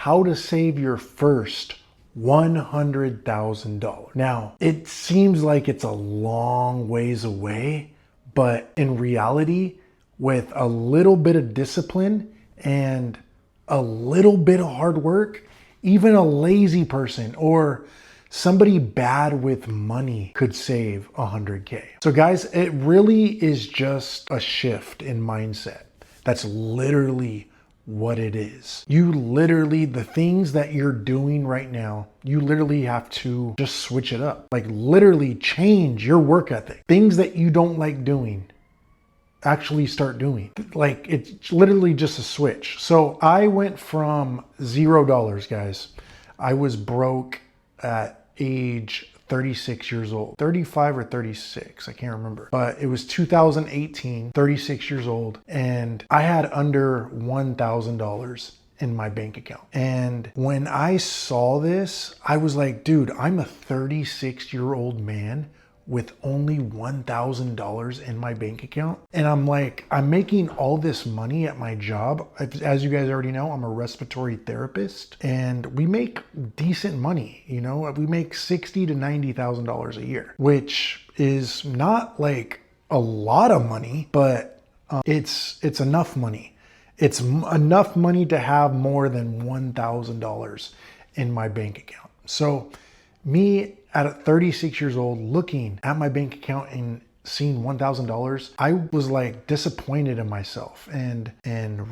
how to save your first $100,000. Now, it seems like it's a long ways away, but in reality, with a little bit of discipline and a little bit of hard work, even a lazy person or somebody bad with money could save 100K. So guys, it really is just a shift in mindset. That's literally what it is. You literally, the things that you're doing right now, you literally have to just switch it up. Like literally change your work ethic. Things that you don't like doing, actually start doing. Like it's literally just a switch. So I went from $0, guys. I was broke at age 36 years old, 35 or 36, I can't remember, but it was 2018, 36 years old, and I had under $1,000 in my bank account. And when I saw this, I was like, dude, I'm a 36-year-old man with only $1,000 in my bank account. And I'm like, I'm making all this money at my job. As you guys already know, I'm a respiratory therapist and we make decent money. You know, we make $60,000 to $90,000 a year, which is not like a lot of money, but it's enough money. It's enough money to have more than $1,000 in my bank account. So me at 36 years old, looking at my bank account and seeing $1,000, I was like disappointed in myself and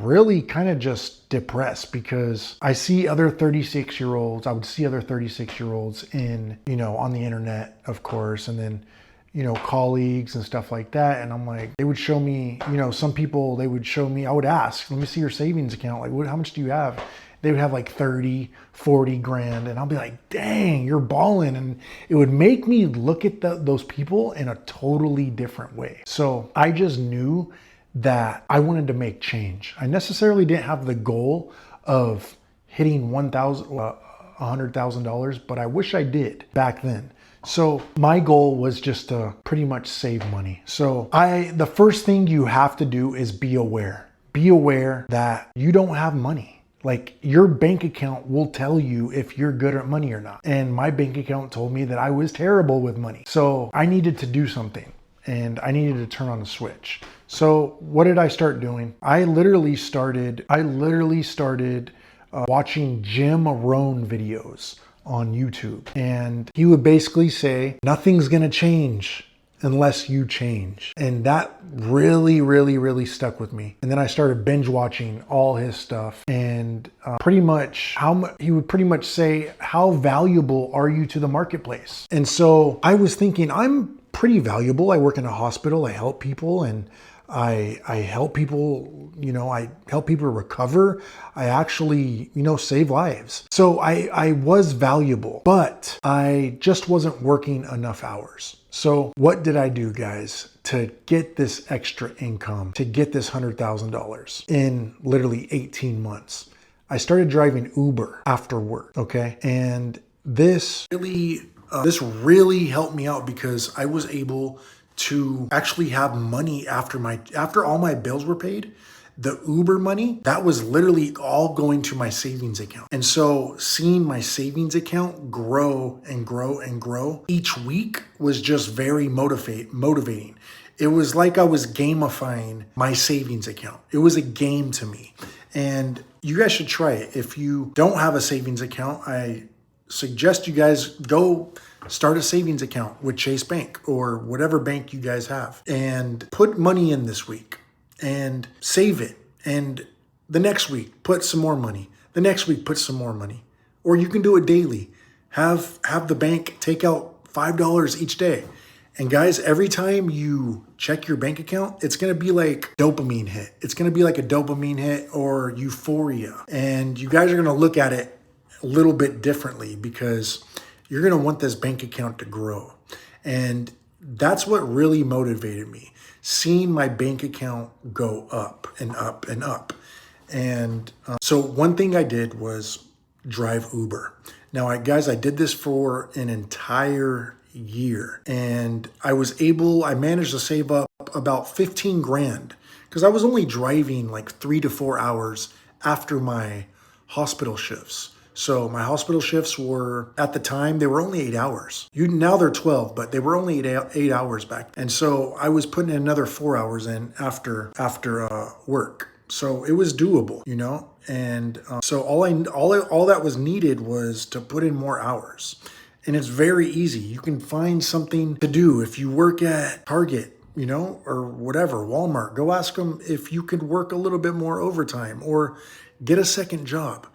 really kind of just depressed because I see other 36-year-olds. I would see other 36-year-olds in, you know, on the internet, of course, and then, you know, colleagues and stuff like that. And I'm like, they would show me, you know, some people, they would show me, I would ask, let me see your savings account. Like, how much do you have? They would have like 30, 40 grand. And I'll be like, dang, you're balling. And it would make me look at those people in a totally different way. So I just knew that I wanted to make change. I necessarily didn't have the goal of hitting $100,000, but I wish I did back then. So my goal was just to pretty much save money. So the first thing you have to do is be aware. Be aware that you don't have money. Like your bank account will tell you if you're good at money or not. And my bank account told me that I was terrible with money. So I needed to do something and I needed to turn on the switch. So what did I start doing? I literally started watching Jim Rohn videos on YouTube. And he would basically say, nothing's gonna change unless you change. And that really stuck with me. And then I started binge watching all his stuff and he would pretty much say, how valuable are you to the marketplace? And so I was thinking, I'm pretty valuable. I work in a hospital, I help people, and I help people, you know, I help people recover. I actually, you know, save lives. So I was valuable, but I just wasn't working enough hours. So what did I do, guys, to get this extra income, to get this $100,000 in literally 18 months? I started driving Uber after work, okay? And this really helped me out because I was able to actually have money after all my bills were paid. The Uber money, that was literally all going to my savings account. And so seeing my savings account grow and grow and grow each week was just very motivating. It was like I was gamifying my savings account. It was a game to me. And you guys should try it. If you don't have a savings account, I suggest you guys go start a savings account with Chase Bank or whatever bank you guys have and put money in this week and save it. And the next week, put some more money. The next week, put some more money. Or you can do it daily. Have the bank take out $5 each day. And guys, every time you check your bank account, it's going to be like dopamine hit. It's going to be like a dopamine hit or euphoria. And you guys are going to look at it a little bit differently because you're going to want this bank account to grow. And that's what really motivated me, seeing my bank account go up and up and up. And so one thing I did was drive Uber. Now, I did this for an entire year, and I managed to save up about 15 grand because I was only driving like 3 to 4 hours after my hospital shifts. So my hospital shifts were, at the time, they were only 8 hours. Now they're 12, but they were only 8 hours back. And so I was putting another 4 hours in after work. So it was doable, you know? And so all that was needed was to put in more hours. And it's very easy. You can find something to do. If you work at Target, you know, or whatever, Walmart, go ask them if you could work a little bit more overtime or get a second job,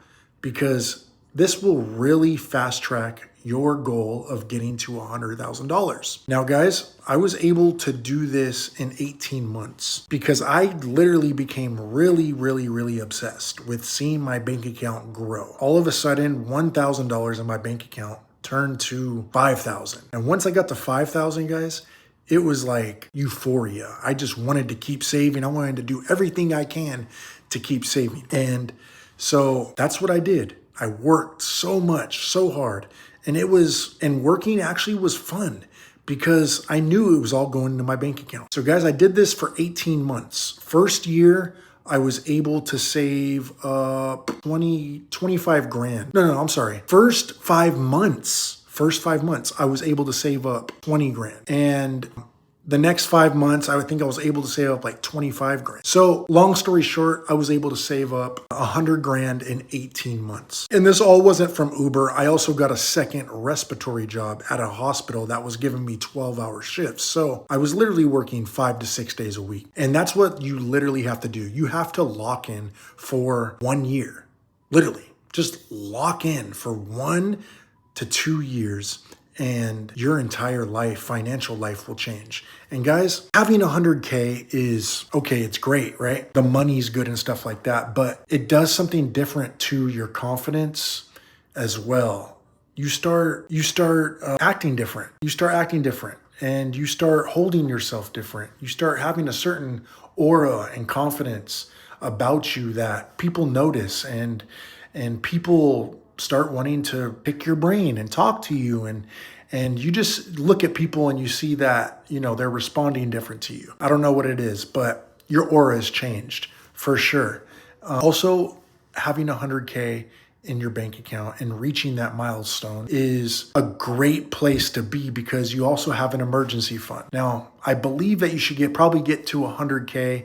because this will really fast track your goal of getting to $100,000. Now, guys, I was able to do this in 18 months because I literally became really, really, really obsessed with seeing my bank account grow. All of a sudden, $1,000 in my bank account turned to $5,000. And once I got to $5,000, guys, it was like euphoria. I just wanted to keep saving. I wanted to do everything I can to keep saving. And so that's what I did. I worked so much, so hard. And working actually was fun because I knew it was all going into my bank account. So guys, I did this for 18 months. First year, I was able to save 25 grand. No, I'm sorry. First 5 months, I was able to save up 20 grand. And the next 5 months, I think I was able to save up like 25 grand. So long story short, I was able to save up 100 grand in 18 months. And this all wasn't from Uber. I also got a second respiratory job at a hospital that was giving me 12-hour shifts. So I was literally working 5 to 6 days a week. And that's what you literally have to do. You have to lock in for 1 year. Literally, just lock in for 1 to 2 years. And your entire life, financial life will change. And guys, having 100K is okay. It's great, right? The money's good and stuff like that, but it does something different to your confidence as well. You start acting different. You start acting different and you start holding yourself different. You start having a certain aura and confidence about you that people notice, and people start wanting to pick your brain and talk to you, and you just look at people and you see that, you know, they're responding different to you. I don't know what it is, but your aura has changed for sure. Also, having 100K in your bank account and reaching that milestone is a great place to be because you also have an emergency fund. Now, I believe that you should probably get to 100K.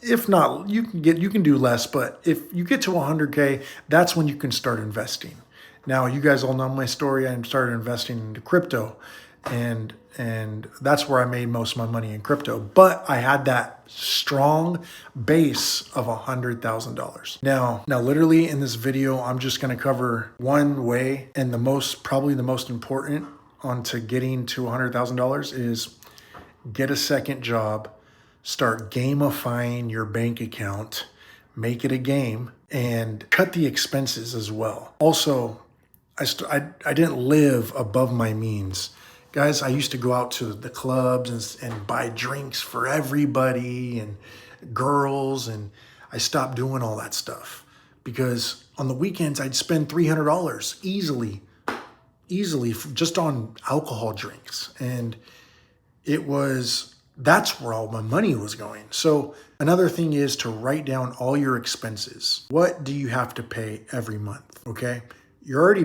If not, you can do less, but if you get to 100K, that's when you can start investing. Now, you guys all know my story. I started investing into crypto, and that's where I made most of my money in crypto. But I had that strong base of $100,000. Now, literally in this video, I'm just going to cover one way, and probably the most important onto getting to $100,000 is get a second job. Start gamifying your bank account, make it a game, and cut the expenses as well. Also, I didn't live above my means. Guys, I used to go out to the clubs and buy drinks for everybody and girls, and I stopped doing all that stuff because on the weekends I'd spend $300 easily just on alcohol drinks. And that's where all my money was going. So another thing is to write down all your expenses. What do you have to pay every month? Okay. You're already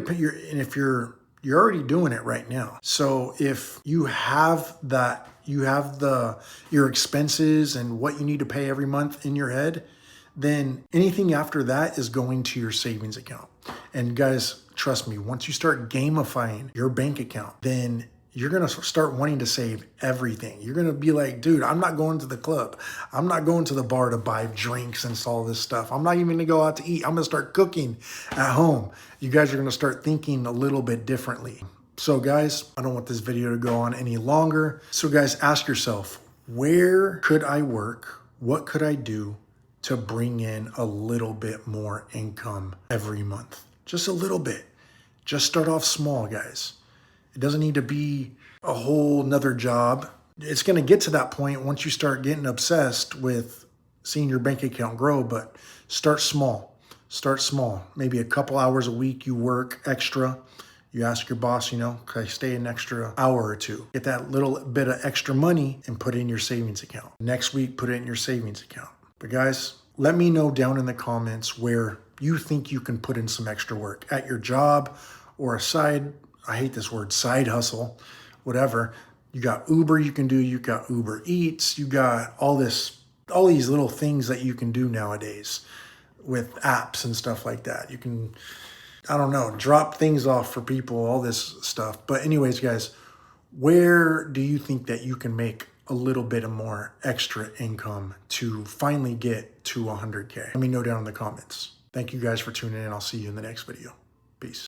doing it right now. So if you have your expenses and what you need to pay every month in your head, then anything after that is going to your savings account. And guys, trust me, once you start gamifying your bank account, then you're going to start wanting to save everything. You're going to be like, dude, I'm not going to the club. I'm not going to the bar to buy drinks and all this stuff. I'm not even going to go out to eat. I'm going to start cooking at home. You guys are going to start thinking a little bit differently. So guys, I don't want this video to go on any longer. So guys, ask yourself, where could I work? What could I do to bring in a little bit more income every month? Just a little bit. Just start off small, guys. It doesn't need to be a whole nother job. It's going to get to that point once you start getting obsessed with seeing your bank account grow, but start small. Start small. Maybe a couple hours a week you work extra. You ask your boss, can I stay an extra hour or two? Get that little bit of extra money and put it in your savings account. Next week, put it in your savings account. But guys, let me know down in the comments where you think you can put in some extra work at your job or a side, I hate this word, side hustle, whatever. You got Uber you can do, you got Uber Eats, you got all these little things that you can do nowadays with apps and stuff like that. You can, I don't know, drop things off for people, all this stuff. But anyways, guys, where do you think that you can make a little bit of more extra income to finally get to 100K? Let me know down in the comments. Thank you guys for tuning in. I'll see you in the next video. Peace.